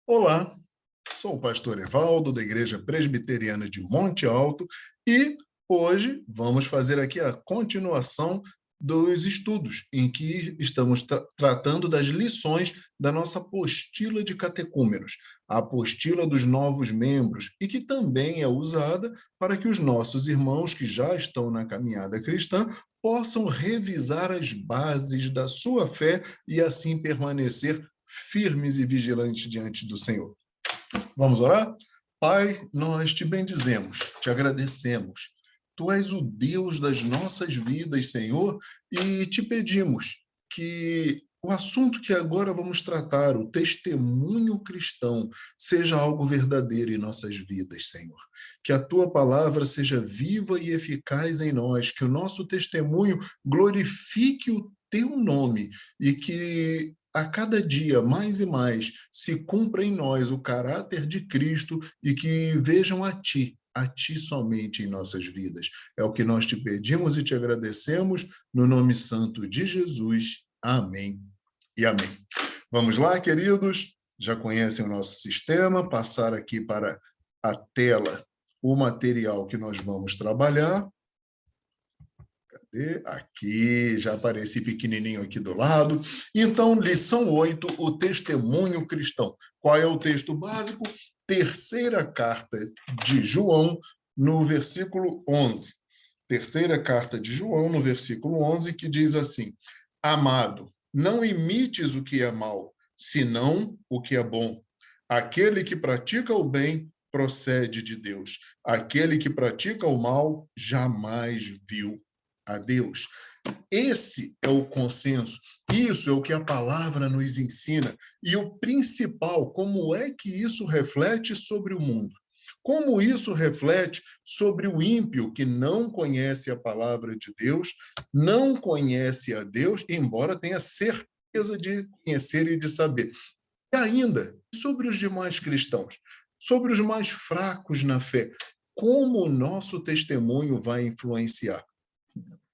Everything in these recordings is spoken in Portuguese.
Olá, sou o pastor Evaldo, da Igreja Presbiteriana de Monte Alto, e hoje vamos fazer aqui a continuação dos estudos, em que estamos tratando das lições da nossa apostila de catecúmenos, a apostila dos novos membros, e que também é usada para que os nossos irmãos que já estão na caminhada cristã possam revisar as bases da sua fé e assim permanecer firmes e vigilantes diante do Senhor. Vamos orar? Pai, nós te bendizemos, te agradecemos. Tu és o Deus das nossas vidas, Senhor, e te pedimos que o assunto que agora vamos tratar, o testemunho cristão, seja algo verdadeiro em nossas vidas, Senhor. Que a tua palavra seja viva e eficaz em nós, que o nosso testemunho glorifique o teu nome e que a cada dia, mais e mais, se cumpra em nós o caráter de Cristo e que vejam a Ti somente em nossas vidas. É o que nós te pedimos e te agradecemos, no nome santo de Jesus. Amém e amém. Vamos lá, queridos? Já conhecem o nosso sistema, passar aqui para a tela o material que nós vamos trabalhar. Aqui, já apareci pequenininho aqui do lado. Então, lição 8, o testemunho cristão. Qual é o texto básico? Terceira carta de João, no versículo 11. Terceira carta de João, no versículo 11, que diz assim: Amado, não imites o que é mal, senão o que é bom. Aquele que pratica o bem procede de Deus. Aquele que pratica o mal jamais viu a Deus. Esse é o consenso, isso é o que a palavra nos ensina. E o principal, como é que isso reflete sobre o mundo? Como isso reflete sobre o ímpio que não conhece a palavra de Deus, não conhece a Deus, embora tenha certeza de conhecer e de saber. E ainda, sobre os demais cristãos, sobre os mais fracos na fé, como o nosso testemunho vai influenciar?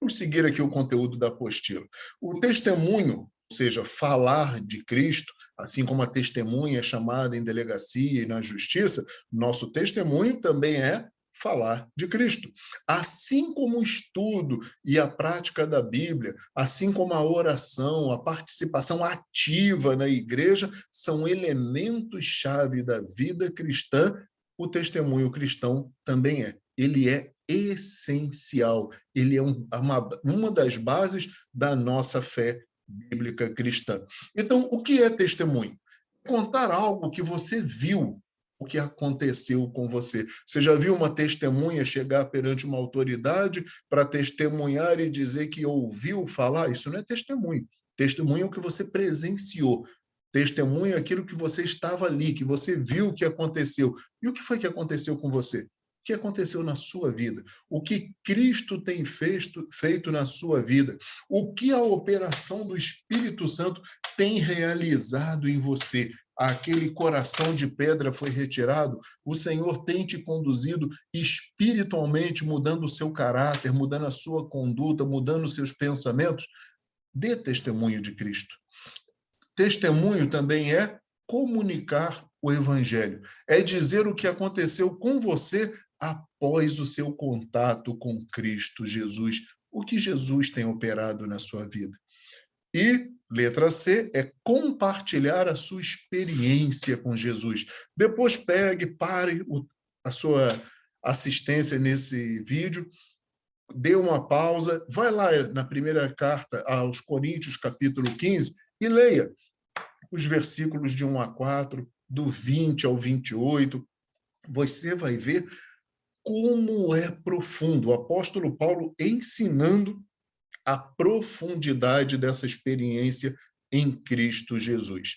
Vamos seguir aqui o conteúdo da apostila. O testemunho, ou seja, falar de Cristo, assim como a testemunha é chamada em delegacia e na justiça, nosso testemunho também é falar de Cristo. Assim como o estudo e a prática da Bíblia, assim como a oração, a participação ativa na igreja, são elementos-chave da vida cristã, o testemunho cristão também é. Ele é essencial, ele é uma das bases da nossa fé bíblica cristã. Então, o que é testemunho? Contar algo que você viu, o que aconteceu com você. Você já viu uma testemunha chegar perante uma autoridade para testemunhar e dizer que ouviu falar? Isso não é testemunho. Testemunho é o que você presenciou. Testemunho é aquilo que você estava ali, que você viu o que aconteceu. E o que foi que aconteceu com você? O que aconteceu na sua vida? O que Cristo tem feito na sua vida? O que a operação do Espírito Santo tem realizado em você? Aquele coração de pedra foi retirado? O Senhor tem te conduzido espiritualmente, mudando o seu caráter, mudando a sua conduta, mudando os seus pensamentos? Dê testemunho de Cristo. Testemunho também é comunicar o evangelho, é dizer o que aconteceu com você após o seu contato com Cristo Jesus, o que Jesus tem operado na sua vida. E letra C é compartilhar a sua experiência com Jesus. Depois pare a sua assistência nesse vídeo, dê uma pausa, vai lá na primeira carta aos Coríntios, capítulo 15, e leia os versículos de 1 a 4, do 20 ao 28, você vai ver como é profundo. O apóstolo Paulo ensinando a profundidade dessa experiência em Cristo Jesus.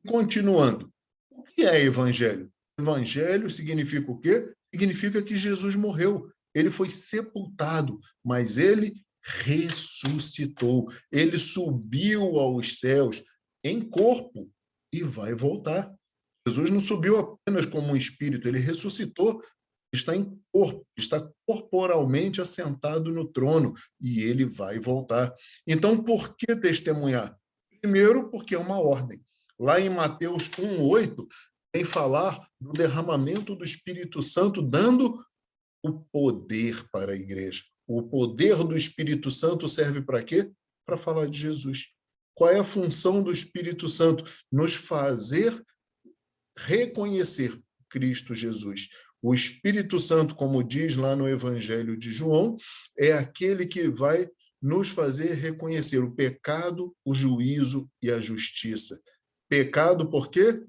Continuando, o que é evangelho? Evangelho significa o quê? Significa que Jesus morreu. Ele foi sepultado, mas ele ressuscitou. Ele subiu aos céus em corpo e vai voltar. Jesus não subiu apenas como um espírito, ele ressuscitou, está em corpo, está corporalmente assentado no trono e ele vai voltar. Então, por que testemunhar? Primeiro, porque é uma ordem. Lá em Mateus 1:8, vem falar do derramamento do Espírito Santo, dando o poder para a igreja. O poder do Espírito Santo serve para quê? Para falar de Jesus. Qual é a função do Espírito Santo? Nos fazer reconhecer Cristo Jesus. O Espírito Santo, como diz lá no Evangelho de João, é aquele que vai nos fazer reconhecer o pecado, o juízo e a justiça. Pecado por quê?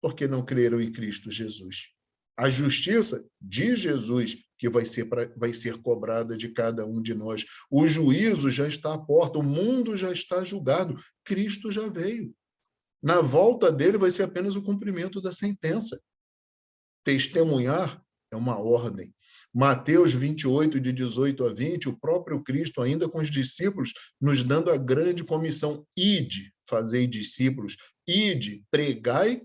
Porque não creram em Cristo Jesus. A justiça de Jesus que vai ser cobrada de cada um de nós. O juízo já está à porta, o mundo já está julgado, Cristo já veio. Na volta dele vai ser apenas o cumprimento da sentença. Testemunhar é uma ordem. Mateus 28, de 18 a 20, o próprio Cristo, ainda com os discípulos, nos dando a grande comissão: ide, fazei discípulos, ide, pregai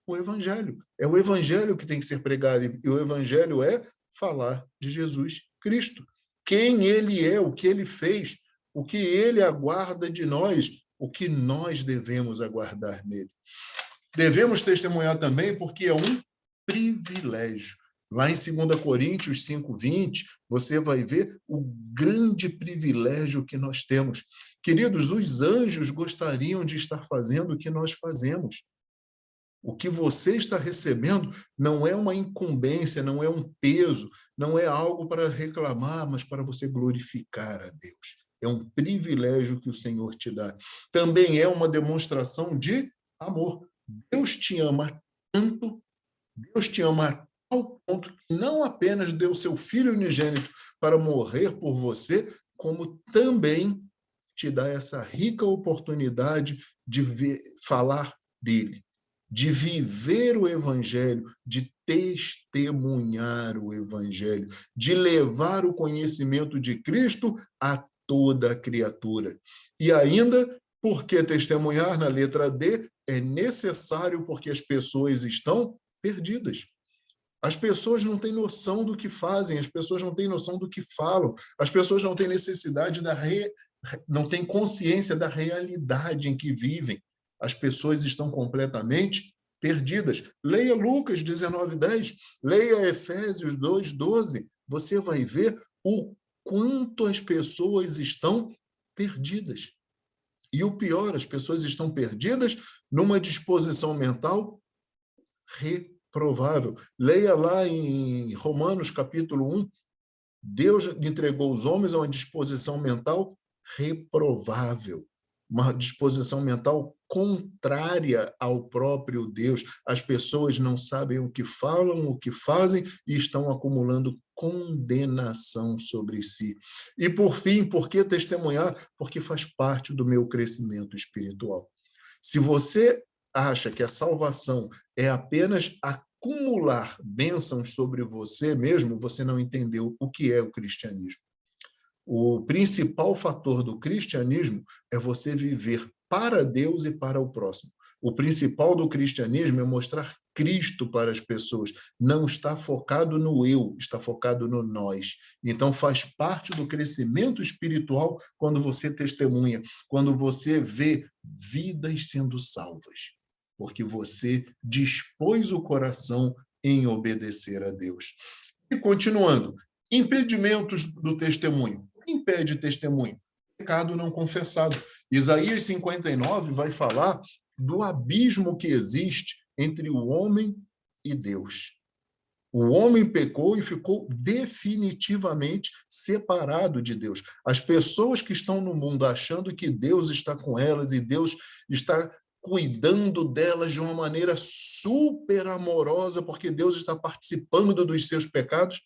o evangelho. É o evangelho que tem que ser pregado, e o evangelho é falar de Jesus Cristo. Quem ele é, o que ele fez, o que ele aguarda de nós, o que nós devemos aguardar nele. Devemos testemunhar também porque é um privilégio. Lá em 2 Coríntios 5:20, você vai ver o grande privilégio que nós temos. Queridos, os anjos gostariam de estar fazendo o que nós fazemos. O que você está recebendo não é uma incumbência, não é um peso, não é algo para reclamar, mas para você glorificar a Deus. É um privilégio que o Senhor te dá. Também é uma demonstração de amor. Deus te ama tanto, Deus te ama a tal ponto que não apenas deu seu Filho unigênito para morrer por você, como também te dá essa rica oportunidade de falar dele, de viver o Evangelho, de testemunhar o Evangelho, de levar o conhecimento de Cristo a toda a criatura. E ainda, por que testemunhar? Na letra D, é necessário porque as pessoas estão perdidas. As pessoas não têm noção do que fazem, as pessoas não têm noção do que falam, as pessoas não têm necessidade não têm consciência da realidade em que vivem. As pessoas estão completamente perdidas. Leia Lucas 19:10, leia Efésios 2:12. Você vai ver o quanto as pessoas estão perdidas. E o pior, as pessoas estão perdidas numa disposição mental reprovável. Leia lá em Romanos capítulo 1, Deus entregou os homens a uma disposição mental reprovável, uma disposição mental contrária ao próprio Deus. As pessoas não sabem o que falam, o que fazem e estão acumulando condenação sobre si. E, por fim, por que testemunhar? Porque faz parte do meu crescimento espiritual. Se você acha que a salvação é apenas acumular bênçãos sobre você mesmo, você não entendeu o que é o cristianismo. O principal fator do cristianismo é você viver para Deus e para o próximo. O principal do cristianismo é mostrar Cristo para as pessoas. Não está focado no eu, está focado no nós. Então faz parte do crescimento espiritual quando você testemunha, quando você vê vidas sendo salvas, porque você dispôs o coração em obedecer a Deus. E continuando, impedimentos do testemunho. O que impede testemunho? Pecado não confessado. Isaías 59 vai falar do abismo que existe entre o homem e Deus. O homem pecou e ficou definitivamente separado de Deus. As pessoas que estão no mundo achando que Deus está com elas e Deus está cuidando delas de uma maneira super amorosa, porque Deus está participando dos seus pecados,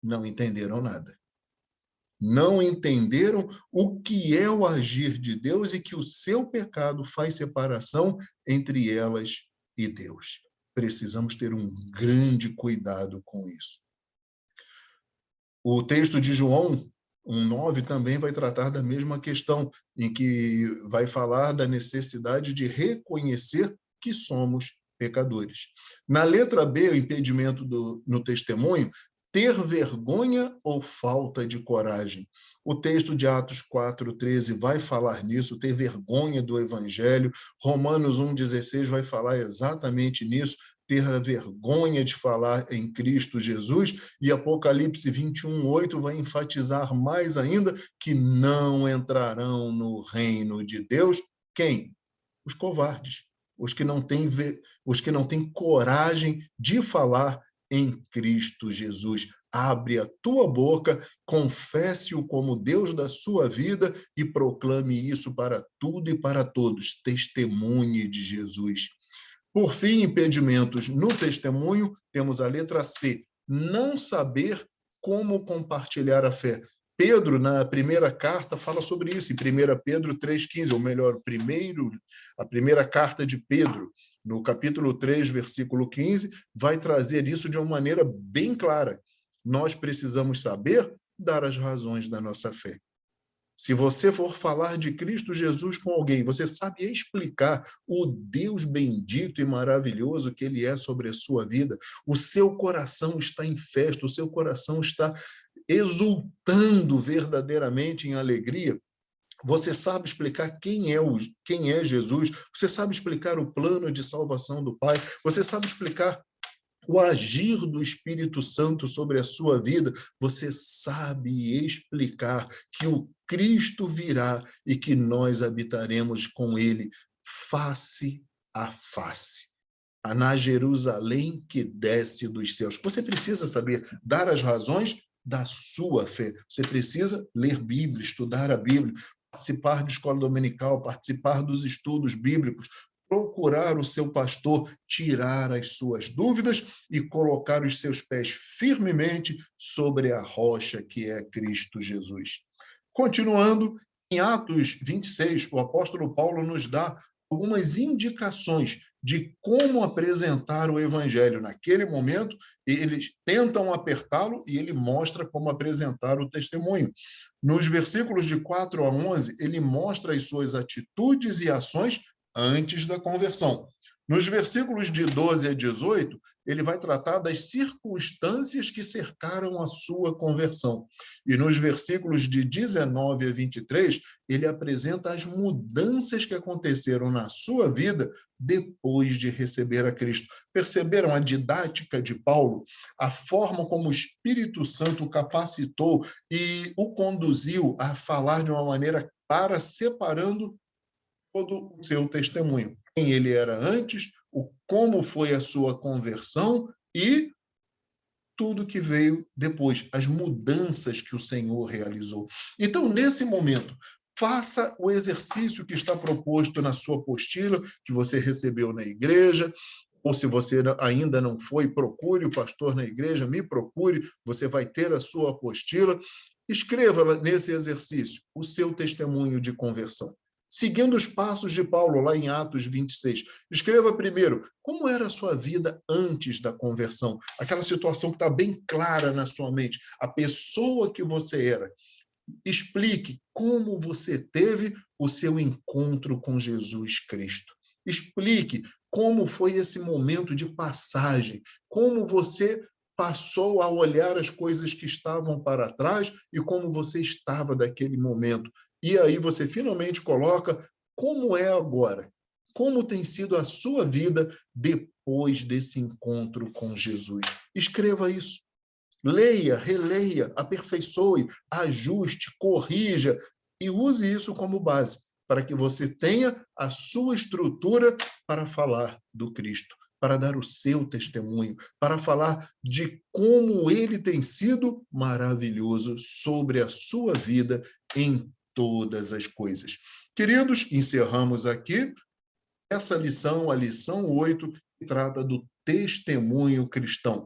não entenderam nada. Não entenderam o que é o agir de Deus e que o seu pecado faz separação entre elas e Deus. Precisamos ter um grande cuidado com isso. O texto de João 1:9 também vai tratar da mesma questão, em que vai falar da necessidade de reconhecer que somos pecadores. Na letra B, o impedimento no testemunho, ter vergonha ou falta de coragem? O texto de Atos 4:13 vai falar nisso, ter vergonha do evangelho. Romanos 1:16 vai falar exatamente nisso, ter a vergonha de falar em Cristo Jesus. E Apocalipse 21:8 vai enfatizar mais ainda que não entrarão no reino de Deus. Quem? Os covardes, os que não têm coragem de falar em Cristo Jesus. Abre a tua boca, confesse-o como Deus da sua vida e proclame isso para tudo e para todos. Testemunhe de Jesus. Por fim, impedimentos no testemunho, temos a letra C, não saber como compartilhar a fé. Pedro, na primeira carta, fala sobre isso, em 1 Pedro 3,15, ou melhor, a primeira carta de Pedro, no capítulo 3, versículo 15, vai trazer isso de uma maneira bem clara. Nós precisamos saber dar as razões da nossa fé. Se você for falar de Cristo Jesus com alguém, você sabe explicar o Deus bendito e maravilhoso que Ele é sobre a sua vida, o seu coração está em festa, o seu coração está exultando verdadeiramente em alegria. Você sabe explicar quem é Jesus, você sabe explicar o plano de salvação do Pai, você sabe explicar o agir do Espírito Santo sobre a sua vida, você sabe explicar que o Cristo virá e que nós habitaremos com ele face a face. Na Jerusalém que desce dos céus. Você precisa saber dar as razões da sua fé. Você precisa ler Bíblia, estudar a Bíblia, participar de escola dominical, participar dos estudos bíblicos, procurar o seu pastor, tirar as suas dúvidas e colocar os seus pés firmemente sobre a rocha que é Cristo Jesus. Continuando, em Atos 26, o apóstolo Paulo nos dá algumas indicações de como apresentar o evangelho. Naquele momento, eles tentam apertá-lo e ele mostra como apresentar o testemunho. Nos versículos de 4 a 11, ele mostra as suas atitudes e ações antes da conversão. Nos versículos de 12 a 18, ele vai tratar das circunstâncias que cercaram a sua conversão. E nos versículos de 19 a 23, ele apresenta as mudanças que aconteceram na sua vida depois de receber a Cristo. Perceberam a didática de Paulo? A forma como o Espírito Santo o capacitou e o conduziu a falar de uma maneira clara, separando todo o seu testemunho. Quem ele era antes, como foi a sua conversão e tudo que veio depois, as mudanças que o Senhor realizou. Então, nesse momento, faça o exercício que está proposto na sua apostila, que você recebeu na igreja, ou se você ainda não foi, procure o pastor na igreja, me procure, você vai ter a sua apostila. Escreva nesse exercício o seu testemunho de conversão. Seguindo os passos de Paulo, lá em Atos 26. Escreva primeiro, como era a sua vida antes da conversão? Aquela situação que está bem clara na sua mente. A pessoa que você era. Explique como você teve o seu encontro com Jesus Cristo. Explique como foi esse momento de passagem, como você passou a olhar as coisas que estavam para trás e como você estava daquele momento. E aí você finalmente coloca como é agora, como tem sido a sua vida depois desse encontro com Jesus. Escreva isso. Leia, releia, aperfeiçoe, ajuste, corrija e use isso como base para que você tenha a sua estrutura para falar do Cristo, para dar o seu testemunho, para falar de como ele tem sido maravilhoso sobre a sua vida em todas as coisas. Queridos, encerramos aqui essa lição, a lição 8, que trata do testemunho cristão.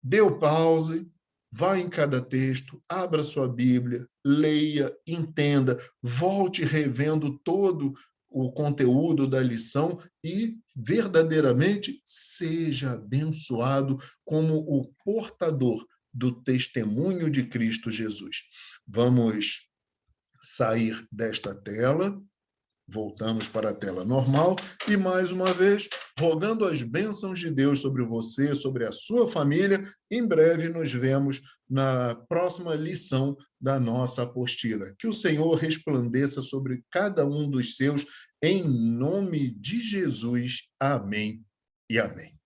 Dê o pause, vá em cada texto, abra sua Bíblia, leia, entenda, volte revendo todo o conteúdo da lição e verdadeiramente seja abençoado como o portador do testemunho de Cristo Jesus. Vamos sair desta tela. Voltamos para a tela normal e, mais uma vez, rogando as bênçãos de Deus sobre você, sobre a sua família. Em breve nos vemos na próxima lição da nossa apostila. Que o Senhor resplandeça sobre cada um dos seus, em nome de Jesus. Amém e amém.